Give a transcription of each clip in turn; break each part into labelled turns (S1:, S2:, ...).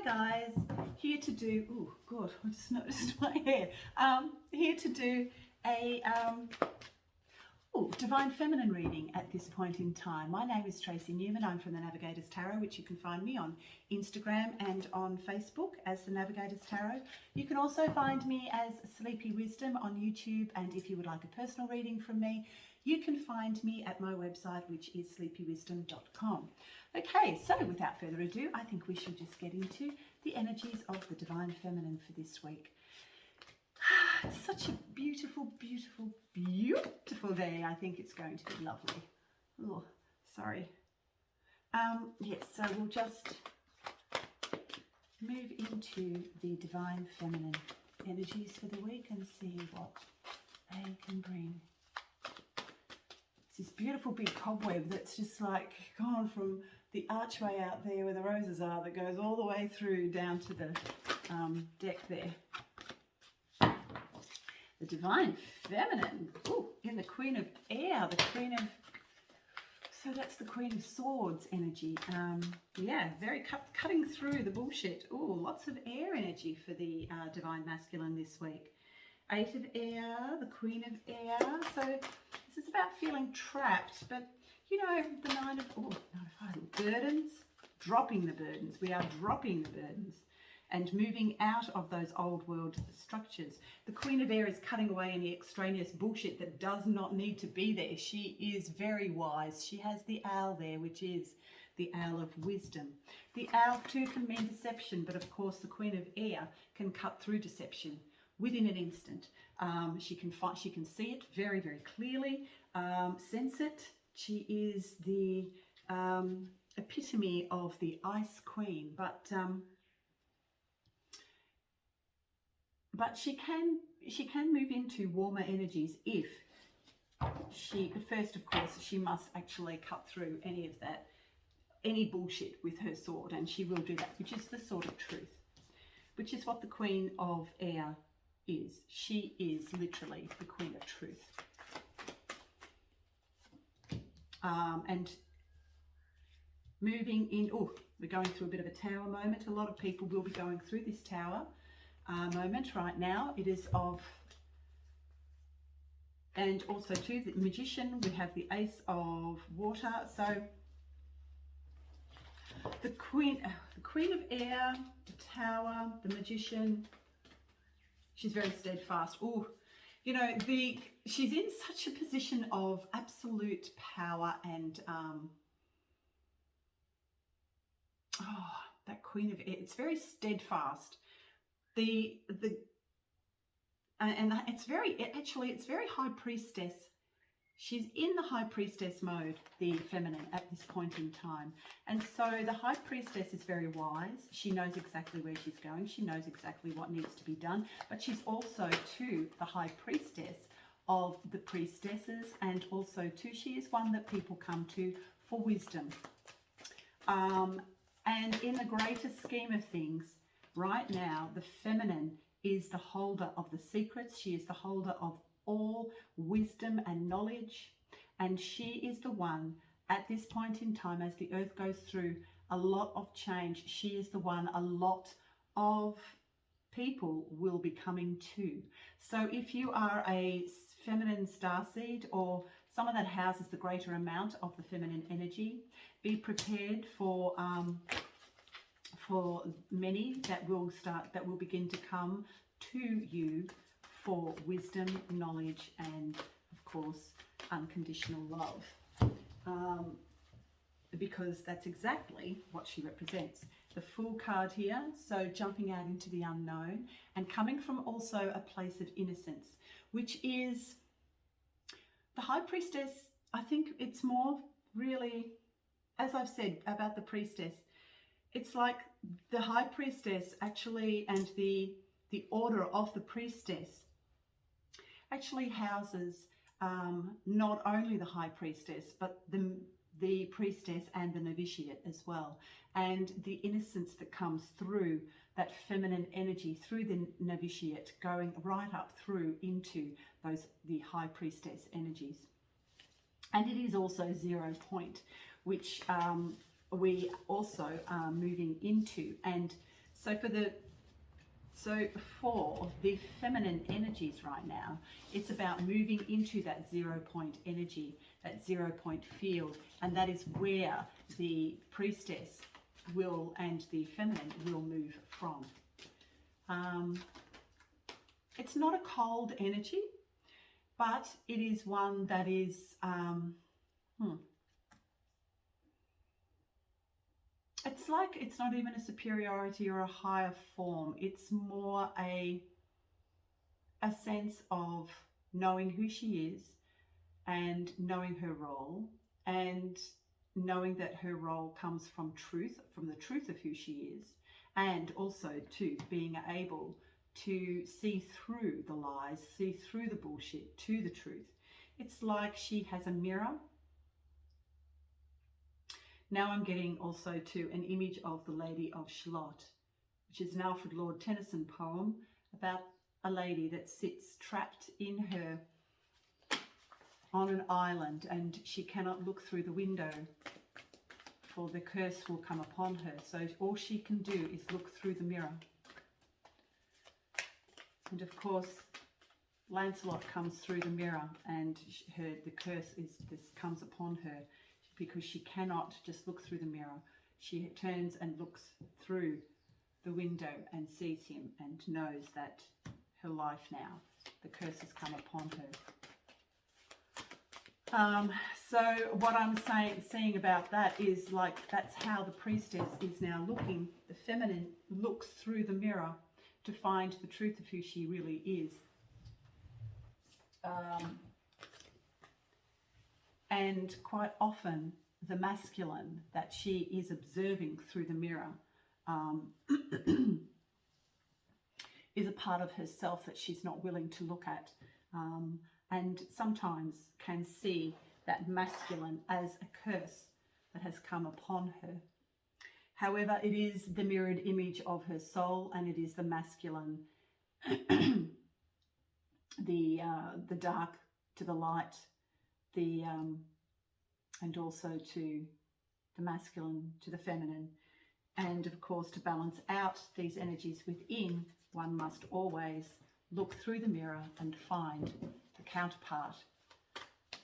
S1: guys, here to do, oh God, I just noticed my hair. Here to do a Divine Feminine reading at this point in time. My name is Tracy Newman. I'm from the Navigators Tarot, which you can find me on Instagram and on Facebook as the Navigators Tarot. You can also find me as Sleepy Wisdom on YouTube, and if you would like a personal reading from me, you can find me at my website, which is sleepywisdom.com. Okay, so without further ado, I think we should just get into the energies of the Divine Feminine for this week. It's such a beautiful, beautiful, beautiful day. I think it's going to be lovely. Oh, sorry. Yes, so we'll just move into the Divine Feminine energies for the week and see what they can bring. It's this beautiful big cobweb that's just like gone from the archway out there where the roses are that goes all the way through down to the deck there. The Divine Feminine, ooh, in the Queen of Air, so that's the Queen of Swords energy. Yeah, very cutting through the bullshit. Ooh, lots of air energy for the Divine Masculine this week. 8 of Air, the Queen of Air. So this is about feeling trapped, but you know, the 9 of burdens, dropping the burdens. We are dropping the burdens and moving out of those old world structures. The Queen of Air is cutting away any extraneous bullshit that does not need to be there. She is very wise. She has the owl there, which is the owl of wisdom. The owl too can mean deception, but of course the Queen of Air can cut through deception within an instant. She can see it very, very clearly, sense it. She is the epitome of the Ice Queen, but she can move into warmer energies if she, but first of course she must actually cut through any bullshit with her sword, and she will do that, which is the sword of truth, which is what the Queen of Air is. She is literally the Queen of Truth. And moving in, we're going through a bit of a tower moment. A lot of people will be going through this tower moment right now. It is of, and also too, the Magician, we have the Ace of Water. So the Queen of Air, the Tower, the Magician, she's very steadfast. Oh, you know, she's in such a position of absolute power and that Queen of Air, it's very steadfast. It's very High Priestess. She's in the High Priestess mode, the feminine, at this point in time. And so the High Priestess is very wise. She knows exactly where she's going. She knows exactly what needs to be done. But she's also, too, the High Priestess of the priestesses. And also, too, she is one that people come to for wisdom. And in the greater scheme of things, right now, the feminine is the holder of the secrets. She is the holder of all wisdom and knowledge, and she is the one at this point in time, as the earth goes through a lot of change, she is the one a lot of people will be coming to. So if you are a feminine starseed or someone that houses the greater amount of the feminine energy, be prepared for many that will begin to come to you for wisdom, knowledge, and of course unconditional love, because that's exactly what she represents. The Fool card here, so jumping out into the unknown and coming from also a place of innocence, which is the High Priestess. I think it's more really, as I've said about the Priestess, it's like the High Priestess actually, and the order of the Priestess actually houses not only the High Priestess, but the Priestess and the Novitiate as well. And the innocence that comes through that feminine energy, through the Novitiate, going right up through into the High Priestess energies. And it is also 0 point, which we also are moving into. And So for the feminine energies right now, it's about moving into that 0 point energy, that 0 point field, and that is where the priestess will and the feminine will move from. It's not a cold energy, but it is one that is it's like, it's not even a superiority or a higher form. It's more a sense of knowing who she is and knowing her role, and knowing that her role comes from truth, from the truth of who she is, and also to being able to see through the lies, see through the bullshit to the truth. It's like she has a mirror. Now I'm getting also to an image of the Lady of Shalott, which is an Alfred Lord Tennyson poem about a lady that sits trapped in her on an island, and she cannot look through the window for the curse will come upon her. So all she can do is look through the mirror. And of course, Lancelot comes through the mirror, and the curse comes upon her, because she cannot just look through the mirror. She turns and looks through the window and sees him and knows that her life now, the curse has come upon her. So what I'm seeing about that is, like, that's how the priestess is now looking. The feminine looks through the mirror to find the truth of who she really is. And quite often the masculine that she is observing through the mirror is a part of herself that she's not willing to look at, and sometimes can see that masculine as a curse that has come upon her. However, it is the mirrored image of her soul, and it is the masculine, the dark to the light, and also to the masculine to the feminine. And of course, to balance out these energies within, one must always look through the mirror and find the counterpart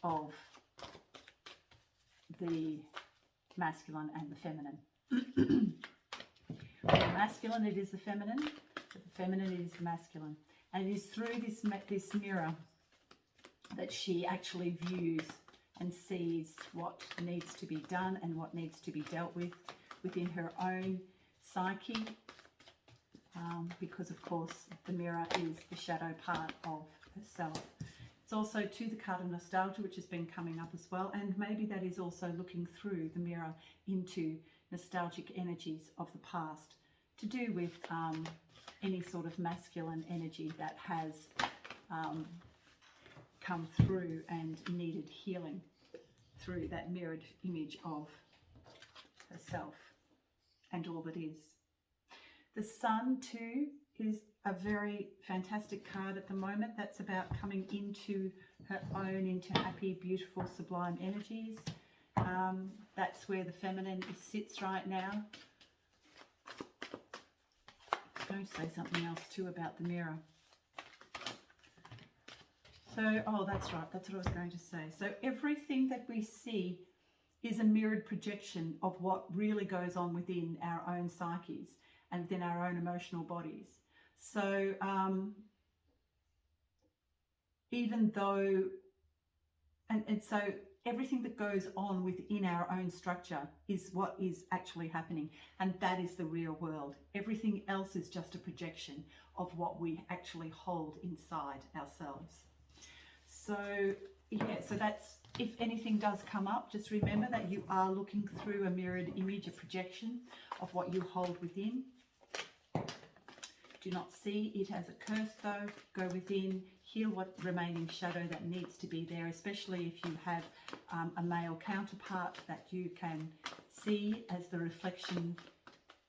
S1: of the masculine and the feminine. For the masculine, it is the feminine. For the feminine, it is the masculine. And it is through this mirror that she actually views and sees what needs to be done and what needs to be dealt with within her own psyche, because of course the mirror is the shadow part of herself. It's also to the card of nostalgia, which has been coming up as well, and maybe that is also looking through the mirror into nostalgic energies of the past, to do with any sort of masculine energy that has come through and needed healing through that mirrored image of herself and all that is. The Sun too is a very fantastic card at the moment. That's about coming into her own, into happy, beautiful, sublime energies. That's where the feminine sits right now. I'm going to say something else too about the mirror. So, oh, that's right, that's what I was going to say. So everything that we see is a mirrored projection of what really goes on within our own psyches and within our own emotional bodies. So even though, and so everything that goes on within our own structure is what is actually happening, and that is the real world. Everything else is just a projection of what we actually hold inside ourselves. So yeah, so that's, if anything does come up, just remember that you are looking through a mirrored image, a projection of what you hold within. Do not see it as a curse though. Go within, heal what remaining shadow that needs to be there, especially if you have a male counterpart that you can see as the reflection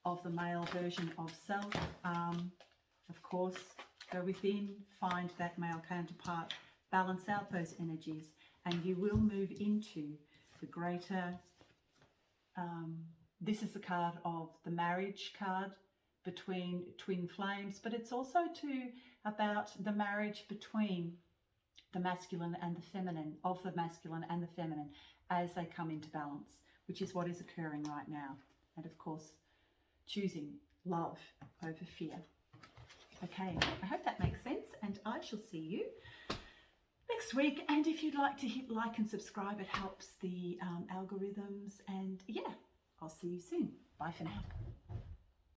S1: of the male version of self. Of course, go within, find that male counterpart, balance out those energies, and you will move into the greater, this is the card of the marriage card, between twin flames, but it's also about the marriage between the masculine and the feminine, of the masculine and the feminine, as they come into balance, which is what is occurring right now. And of course, choosing love over fear. Okay, I hope that makes sense, and I shall see you next week. And if you'd like to hit like and subscribe, it helps the algorithms. And yeah, I'll see you soon. Bye for now.